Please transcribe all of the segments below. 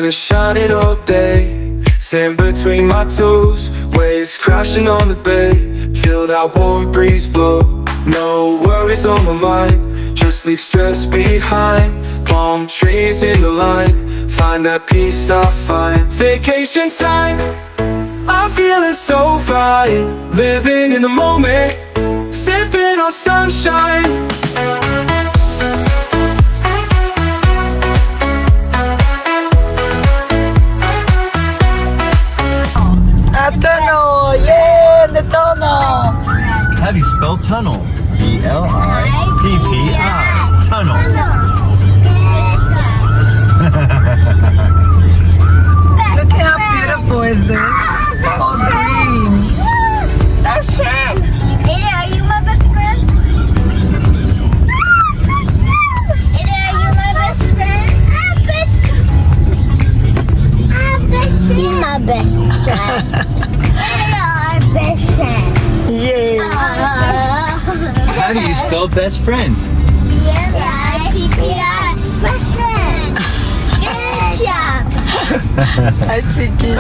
sun is shining all day, sand between my toes, waves crashing on the bay. Feel that warm breeze blow, no worries on my mind, just leave stress behind. Palm trees in the line, find that peace I find. Vacation time, I'm feeling so fine, living in the moment, sipping on sunshine. Tunnel! Yeah, the tunnel! How do you spell tunnel? B-L-I-P-P-I. Tunnel. Look how beautiful is this. All green. Ocean! Ada, are you my best friend? Ada, are you my best friend? You're my best friend. Best friend. Yeah. How do you spell best friend? B-L-I-P-P-I. Best friend. Good job. Hi, Chicky.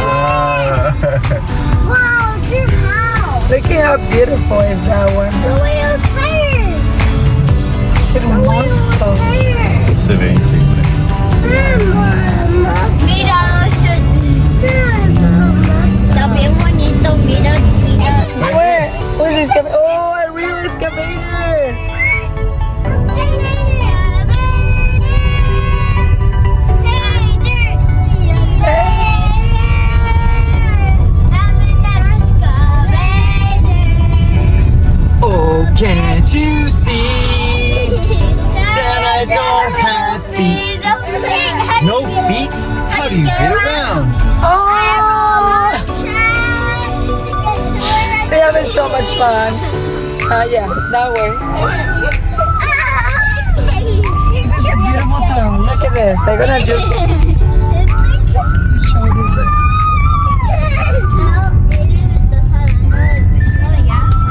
Wow, your house. Look at how beautiful is that one. The way your tires. Hermoso. Se ve Mira, está bien bonito, mira. Where? Where's the excavator? Oh, a real excavator. Oh, can't you see that I don't have feet? No feet? How do you get around? Oh, they're having so much fun. Yeah, that way. This is a beautiful town. Look at this. They're gonna just show you this.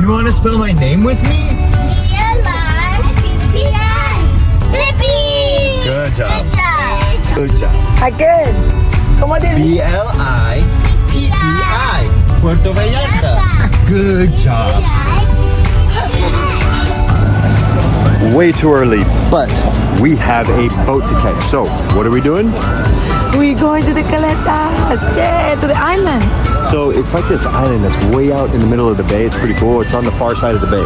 You want to spell my name with me? Good job. Good job. Again. Come on, this. B-L-I-P-P-I. Puerto Vallarta. Good job. Way too early, but we have a boat to catch. So, what are we doing? We're going to the Caletas. Yeah, to the island. So, it's like this island that's way out in the middle of the bay. It's pretty cool. It's on the far side of the bay.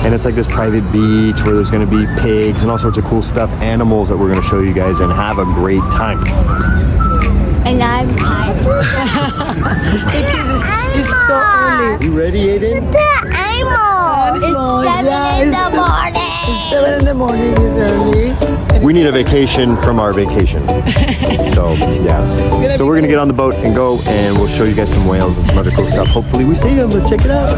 And it's like this private beach where there's going to be pigs and all sorts of cool stuff, animals that we're going to show you guys and have a great time. And I'm tired. It's so early. You ready, Aiden? The animal. It's 7 in the morning. It's 7 in the morning. It's early. We need a vacation from our vacation. So, yeah. So we're going to get on the boat and go, and we'll show you guys some whales and some other cool stuff. Hopefully we see them. Let's check it out.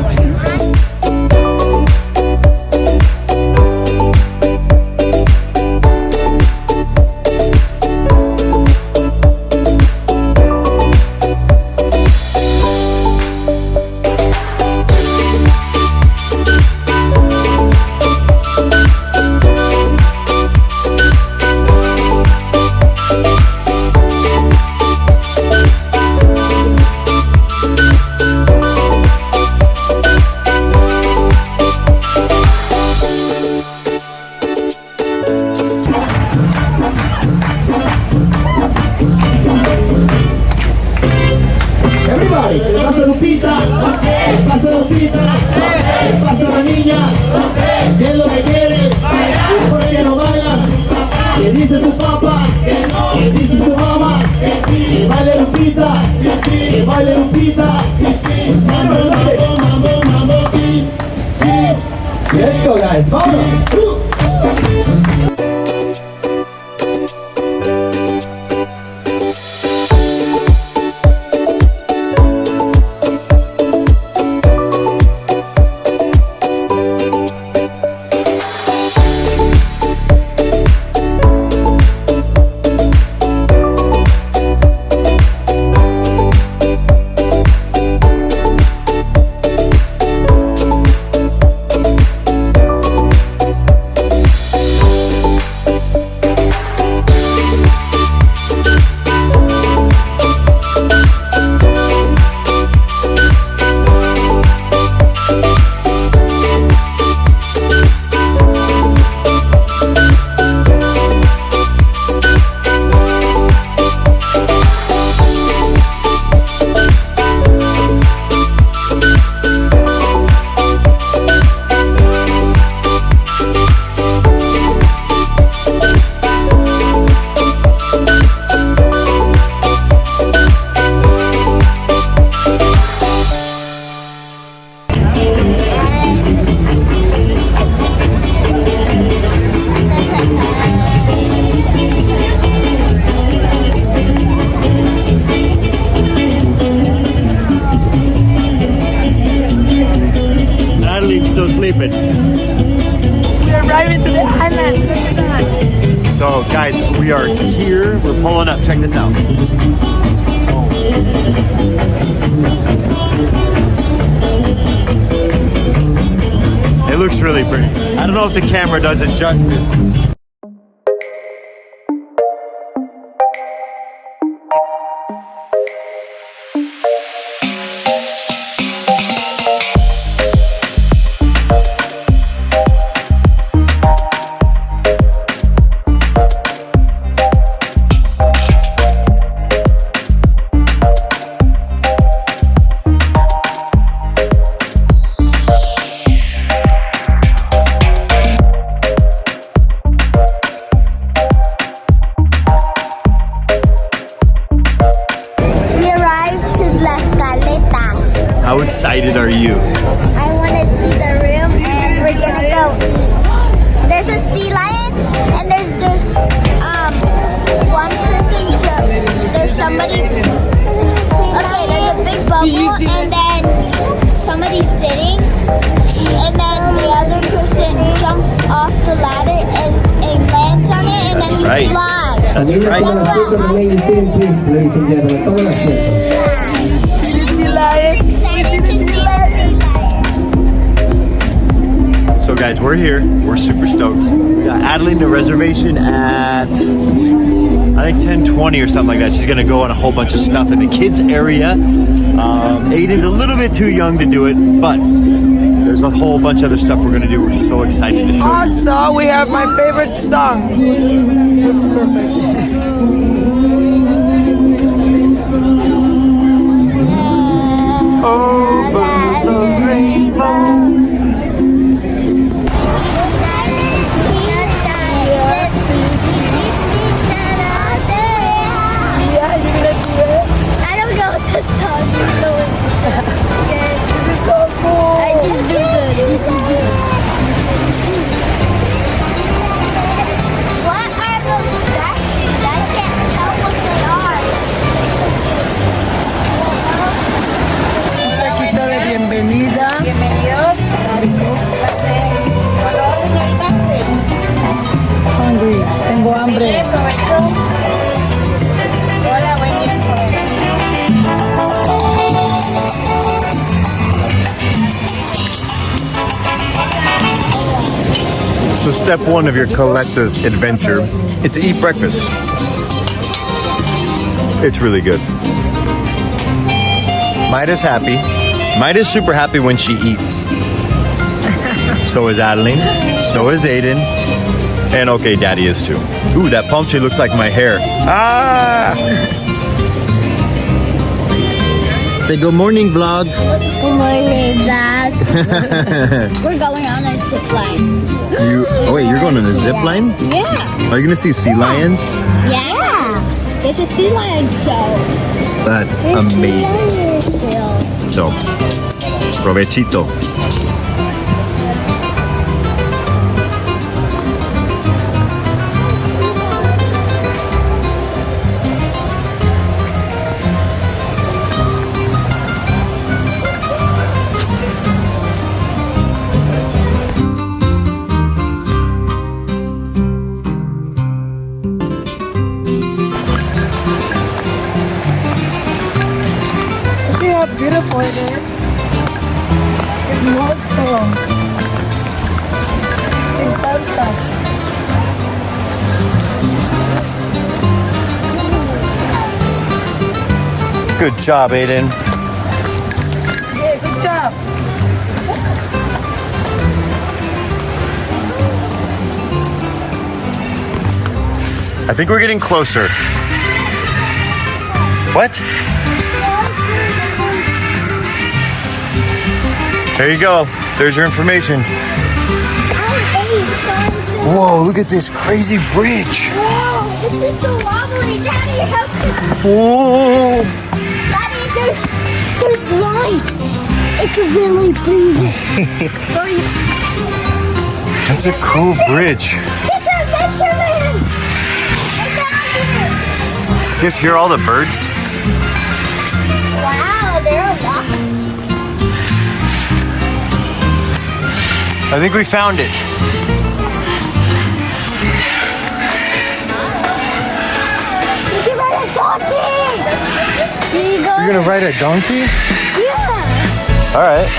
Let's go, guys. Vámonos. stupid. We're arriving to the island. Look at that. So guys, we are here. We're pulling up. Check this out. It looks really pretty. I don't know if the camera does it justice. We arrived to Las Caletas. How excited are you? I want to see the room and we're gonna go eat. There's a sea lion and there's one person. There's somebody. Okay, there's a big bubble and then somebody's sitting and then the other person jumps off the ladder and lands on it and then you right. fly. That's Come right. on, sit on the ladies in, please, ladies and gentlemen. Come on, sit. Sea lion. Excited to see the sea lion. So guys, we're here. We're super stoked. We got Adeline a reservation at I think 10:20 or something like that. She's gonna go on a whole bunch of stuff in the kids area. Aiden's a little bit too young to do it, but there's a whole bunch of other stuff we're gonna do. We're so excited to show you. Also, we have my favorite song. Over the rainbow. Yeah, you're gonna do it. I don't know what the song is going. This is so cool. I just do What are those statues? I can't tell what they are. Un taquito de bienvenida. Bienvenidos. Hungry. Tengo hambre. Hola, buen día. So step one of your Caletas adventure is to eat breakfast. It's really good. Maida's happy. Maida's super happy when she eats. So is Adeline. So is Aiden. And okay, Daddy is too. Ooh, that palm tree looks like my hair. Ah! Say good morning, vlog. Good morning, Dad. We're going on a zip line. Oh wait, you're going on a zip line? Yeah. Are you gonna see sea lions? Yeah. It's a sea lion show. That's amazing. So, provechito. See how beautiful it is. Hermoso. Me encanta. Good job, Aiden. Yeah, good job. I think we're getting closer. What? There you go. There's your information. Whoa, look at this crazy bridge. Whoa, this is so wobbly. Daddy, help me. Whoa. Daddy, there's light. It could really bring this. That's a cool bridge. It's a Adventureland. It's down here. You guys hear all the birds? Wow, they're a lot. I think we found it. You can ride a donkey! Here you go. You're gonna ride a donkey? Yeah. All right.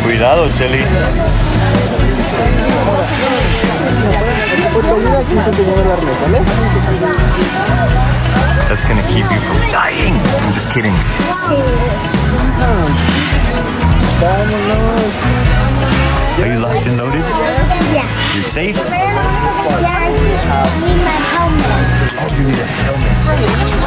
Cuidado, Celi. That's gonna keep you from dying. I'm just kidding. Are you locked and loaded? Yeah. You're safe? Yeah, I just need my helmet. Oh, you need a helmet. That's right.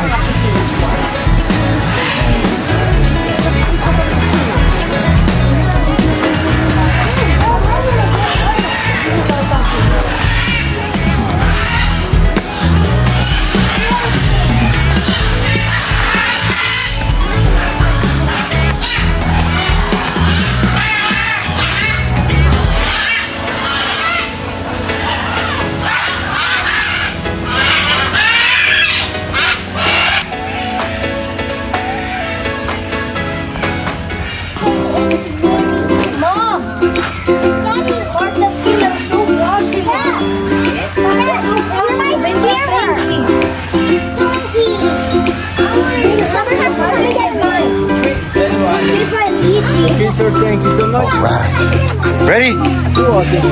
Okay, sir, thank you so much. All right. Ready?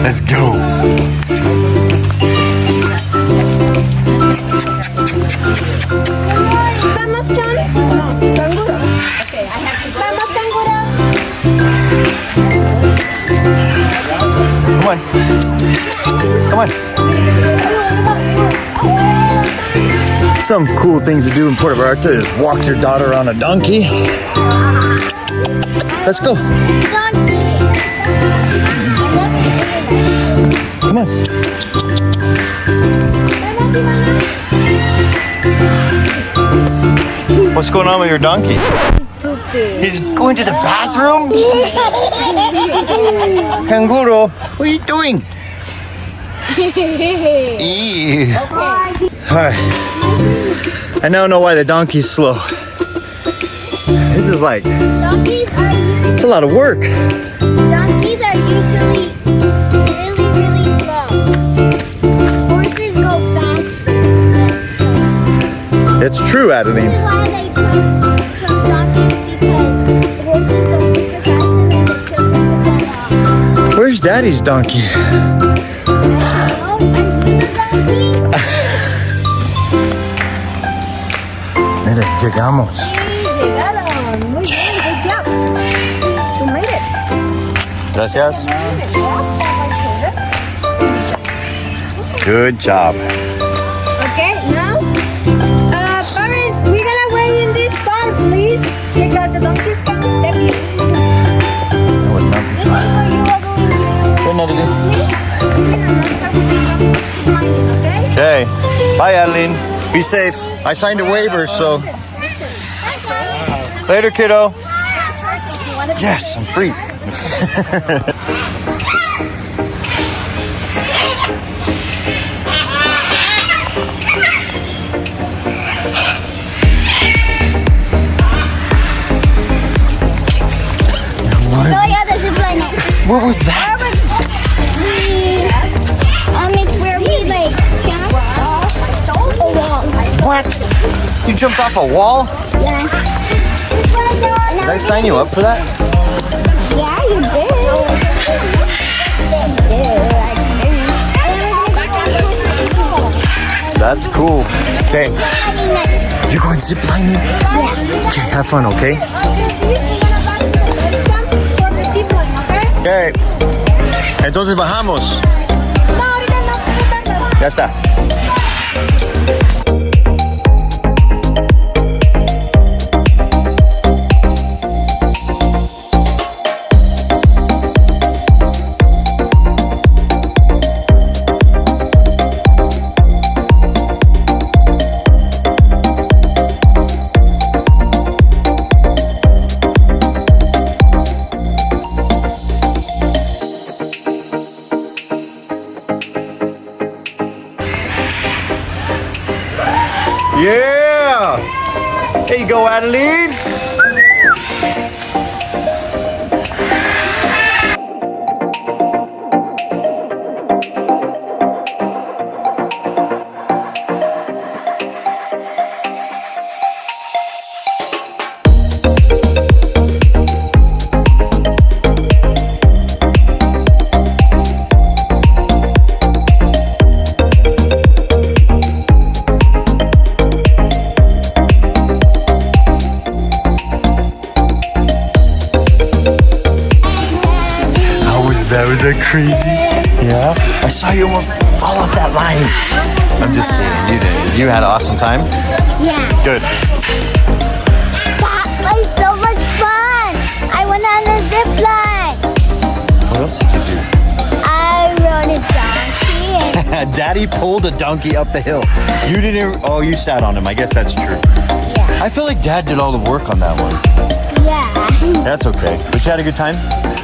Let's go. Vamos, John. Canguro. Okay, I have to. Vamos, canguro. Come on. Come on. Some cool things to do in Puerto Vallarta is walk your daughter on a donkey. Let's go. Donkey. Come on. What's going on with your donkey? He's going to the bathroom? Canguro, what are you doing? Ew. Alright. I now know why the donkey's slow. This is like, Donkeys are it's a lot of work. Donkeys are usually really, really slow. Horses go faster. It's true, This Adeline. is why they chose donkeys, because horses go super fast and then the children can run off. Where's Daddy's donkey? Oh, are you the donkey? Mira, llegamos. Llegaron. Muy bien, good job. You made it. Gracias. Good job. Okay, now, parents, we're gonna wait in this car, please, because the donkeys can step you. This is where you are going. Okay? Okay. Bye, Adeline. Be safe. I signed a waiver, so. Later, kiddo. Yes, I'm free. Oh yeah, the zip line. What was that? It's where we like jump off a wall. What? You jumped off a wall? Yeah. Did I sign you up for that? Yeah, you did. That's cool. Okay, Next. you're going ziplining? Yeah. Okay, have fun, okay? Okay. Entonces bajamos. Ya está. Yeah! There you go, Adeline. Was that crazy? Yeah. I saw you almost fall off that line. I'm just kidding. You did. You had an awesome time? Yeah. Good. That was so much fun. I went on a zip line. What else did you do? I rode a donkey. Daddy pulled a donkey up the hill. You didn't. Oh, you sat on him. I guess that's true. Yeah. I feel like Dad did all the work on that one. Yeah. That's okay. But you had a good time?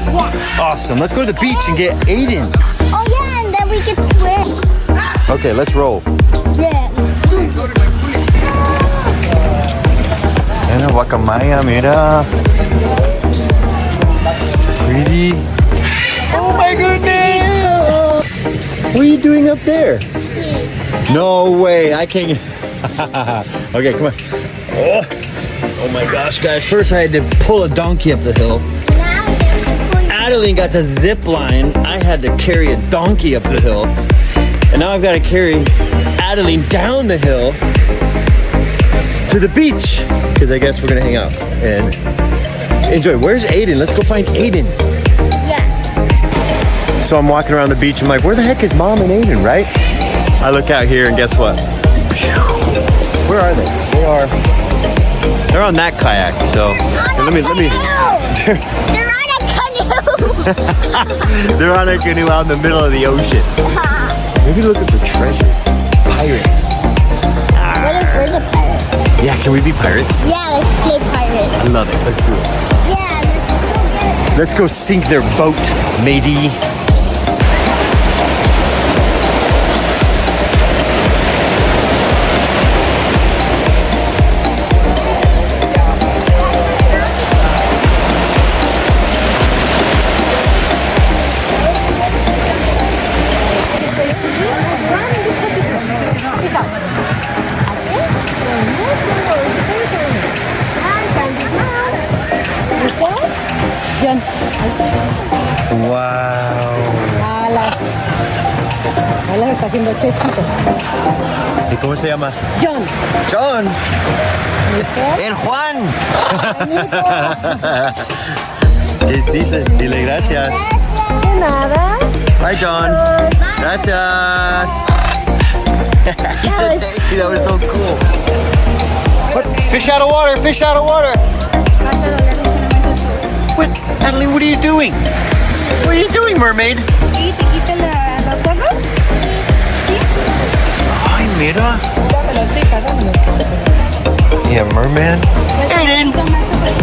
Yeah. Awesome. Let's go to the beach and get Aiden. Oh yeah, and then we can swim. Okay, let's roll. Yeah. Mira, guacamaya, mira. It's pretty. Oh my goodness! What are you doing up there? No way, I can't. Okay, come on. Oh my gosh, guys. First I had to pull a donkey up the hill. Adeline got to zip line. I had to carry a donkey up the hill. And now I've got to carry Adeline down the hill to the beach. Because I guess we're going to hang out and enjoy. Where's Aiden? Let's go find Aiden. Yeah. So I'm walking around the beach. I'm like, where the heck is Mom and Aiden, right? I look out here and guess what? Where are they? They're on that kayak. So let me. They're on a canoe. They're on a canoe out in the middle of the ocean. Maybe look at the treasure. Pirates. What if we're the pirates? Yeah, can we be pirates? Yeah, let's play pirates. I love it. Let's do it. Yeah, let's go get it. Let's go sink their boat, matey. Wow. Ala, está haciendo chechito. ¿Y cómo se llama? John. John. El Juan. ¿Qué dice? Dile gracias. De nada. Bye, John. Gracias. He said thank you. That was so cool. What? Fish out of water. Fish out of water. What? Adeline, what are you doing? What are you doing, mermaid? ¿Y te quita los juegos? Ay, mira. Dámelo, sí, dámelo. Yeah, merman. Aiden.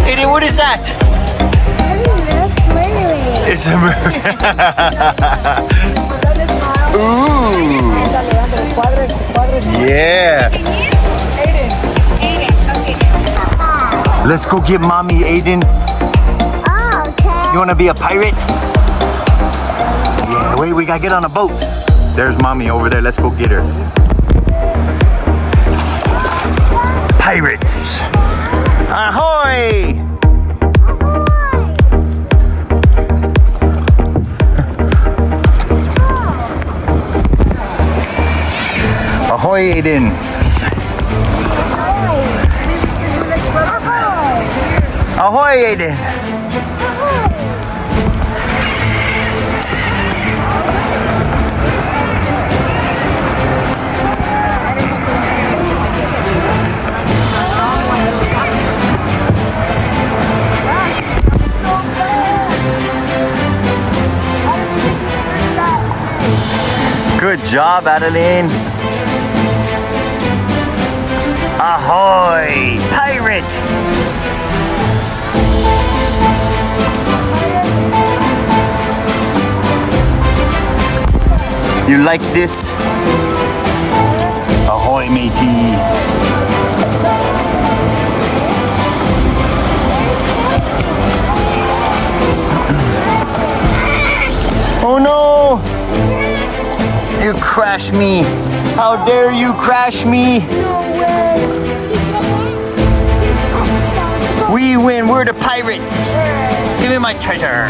Aiden, what is that? It's a mermaid. Ooh. Yeah. Let's go get mommy, Aiden. Oh, okay. You want to be a pirate? Yeah, wait, we gotta get on a boat. There's mommy over there. Let's go get her. Pirates. Ahoy! Ahoy, Aiden. Ahoy, Aiden. Good job, Adeline. Ahoy, pirate! You like this? Ahoy, matey. crash me? How dare you crash me? We win, we're the pirates. Give me my treasure.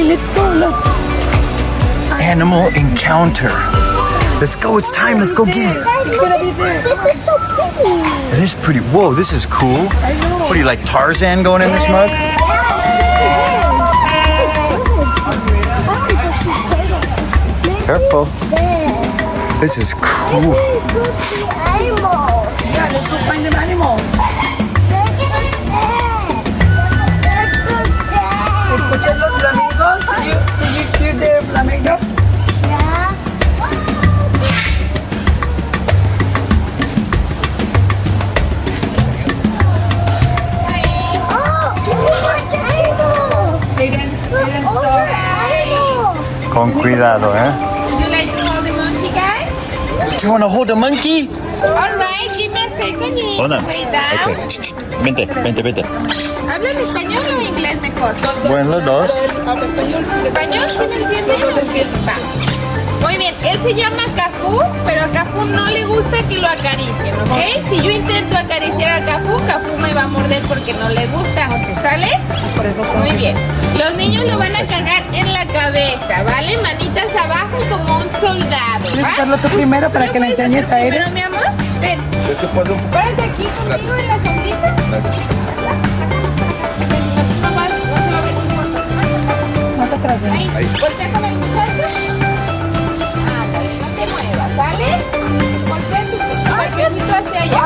Let's go, look. Animal encounter. Let's go, it's time, let's go get it. It's gonna be there. This is so pretty. It is pretty, whoa, this is cool. What are you, like Tarzan going in this mug? Careful. This is cool. Animal. Yeah, let's go find them animals. ¿Escuchas los flamingos? Did you hear the flamingo? Yeah. Aiden, stop. Con cuidado, eh? Would you like to hold the monkey, guys? Do you want to hold a monkey? All right, give me a second. You need Hold to on. wait down. Okay. Vente. ¿Hablan español o inglés mejor? Bueno, los dos. Habla español. ¿Español? ¿Sí me entienden? Va. Muy bien, él se llama Cafú, pero a Cafú no le gusta que lo acaricien, ¿ok? Si yo intento acariciar a Cafú, Cafú me va a morder porque no le gusta, ¿sale? Por eso Muy bien. Los niños lo van a cargar en la cabeza, ¿vale? Manitas abajo como un soldado, ¿Quieres ¿va? hacerlo tú primero para que le puedes enseñes hacer a Aiden? primero, mi amor. Ven. Párate aquí conmigo en la sombrita. No se va a ver tu foto. No te atrases. Ahí. Voltea con el muchacho. Ándale, no te muevas, ¿sale? Voltea tu cuerpecito hacia allá.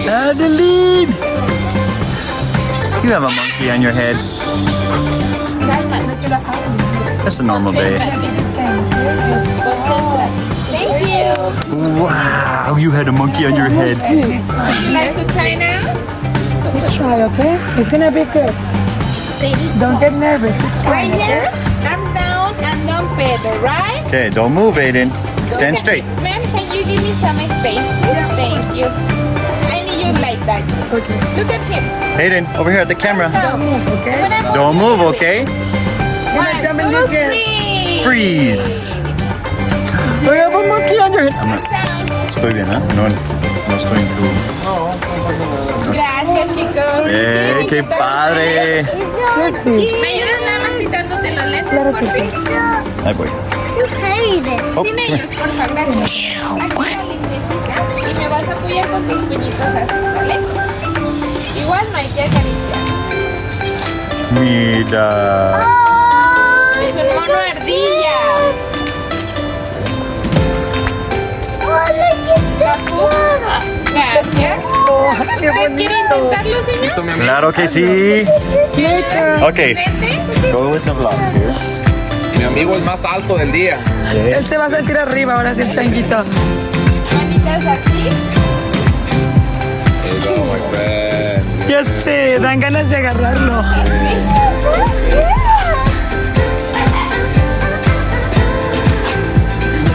Adeline! You have a monkey on your head. That's a normal day. Thank you. Wow, you had a monkey on your head. Would you like to try now? Let's try, okay? It's gonna be good. Don't get nervous. It's Right fine, here, okay? arms down and don't pedal, right? Okay, don't move, Aiden. Stand straight. Ma'am, can you give me some space? Thank you. I need you like that. Okay. Look at him. Aiden, over here at the camera. Down. Okay? Don't move, okay? One, jump and two, look at- three. Freeze. We have a monkey on your head. Down. Estoy bien, ¿eh? No estoy en tu... Gracias, chicos. chicos. ¡Eh, qué padre! ¿Me ayudas nada más quitándote los lentes, por fin? Ahí voy. Sin ellos, por favor. Gracias. Aquí la lentecita. Y me vas a apoyar con tus puñitos así, ¿vale? Igual no hay que acariciar. Mira. Es un mono ardilla. Cafu. Gracias. ¿Usted quiere intentarlo, señor? Claro que sí. Ok. ¿Lente? Go with the vlog here. Mi amigo el más alto del día. Él se va a sentir arriba ahora sí el changuito. Manitas aquí. There you go, my friend. Ya sé, dan ganas de agarrarlo.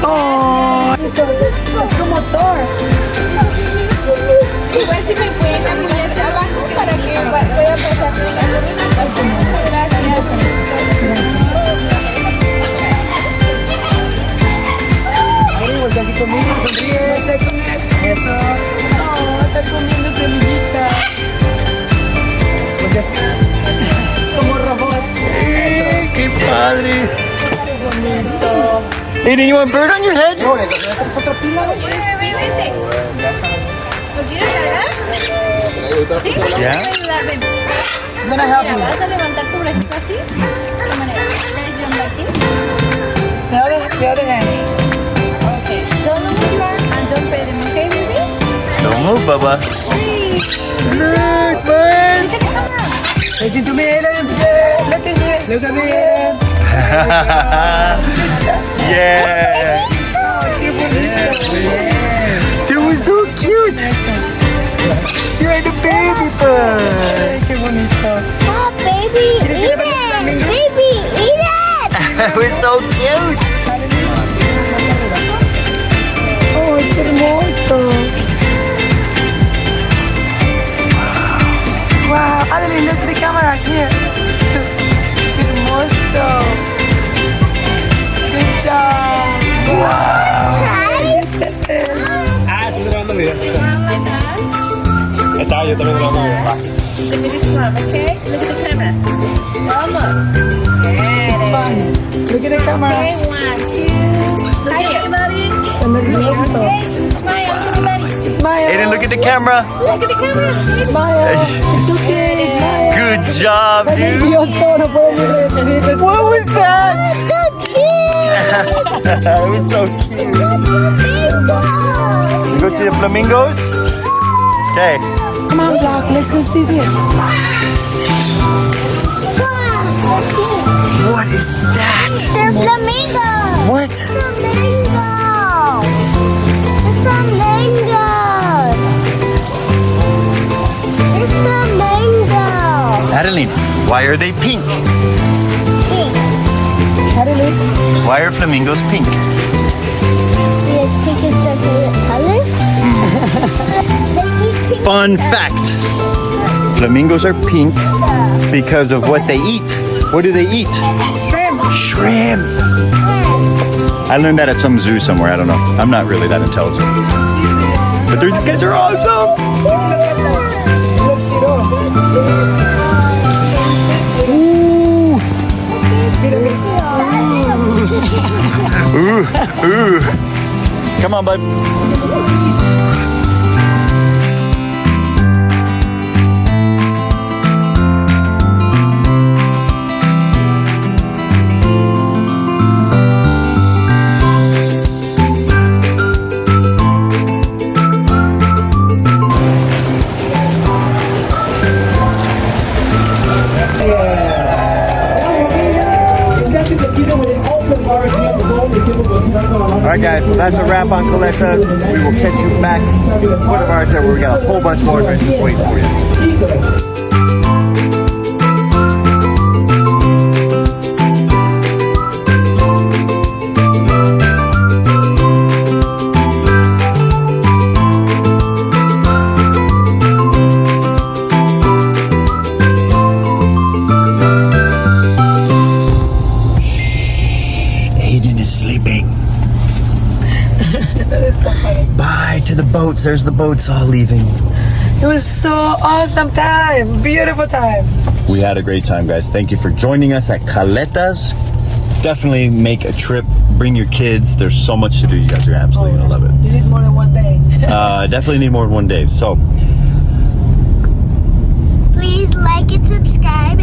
Oh, es como Thor. Igual si me pueden apoyar abajo para que pueda pasar de una por una. Muchas gracias. Está aquí conmigo, sonríe. Eso. No, está comiendo semillitas. Como robot. ¡Qué padre! Hey, do you want a bird on your head? ¿Quieres vente? ¿Lo quieres cargar? Sí, Yeah. te voy a ayudar, ven. It's gonna help Mira, you. vas a levantar tu bracito así. De esta manera. Raise your leg. The other hand. Okay. Don't look at her and don't pay them, okay, baby? Don't move, Bubba. Look, Listen to me, look at me. Look at me. Yeah. That was so cute. You're the baby bird. Qué bonito. Oh, baby, ¿Quieres eat ir a ver los it! flamingos? Baby, eat it! That was so cute. Oh, qué hermoso. Wow, Adeline, look at the camera here. Qué hermoso. Good job. Ah, estoy grabando video. Está, yo también grabando video. okay? Look at the camera. It's fun. Look at the camera. Okay, 1, 2. Hi, everybody. Tan nervioso. Smile, everybody. Smile. Aiden, look at the camera. Look at the camera. Smile. It's okay. Smile. Good job, Tan dude. nervioso, no puedo ni reír. What was that? So cute! That was so cute. You go see the flamingos? Okay. Come on, Block. Let's go see this. What is that? They're flamingos! What? Flamingo! It's flamingos! It's flamingo! Adeline, why are they pink? Pink. Adeline. Why are flamingos pink? Because pink is their favorite color? They eat pink Fun stuff. fact. Flamingos are pink because of what they eat. What do they eat? Shrimp. Shrimp. I learned that at some zoo somewhere. I don't know. I'm not really that intelligent. But these guys are awesome. Ooh. Ooh. Come on, bud. Alright guys, so that's a wrap on Caletas. We will catch you back at Puerto Vallarta where we got a whole bunch more adventures waiting for you. Aiden is sleeping. Bye to the boats. There's the boats all leaving. It was so awesome time. Beautiful time. We had a great time, guys. Thank you for joining us at Caletas. Definitely make a trip. Bring your kids. There's so much to do. You guys are absolutely gonna love it. You need more than one day. Definitely need more than one day. So Please like and subscribe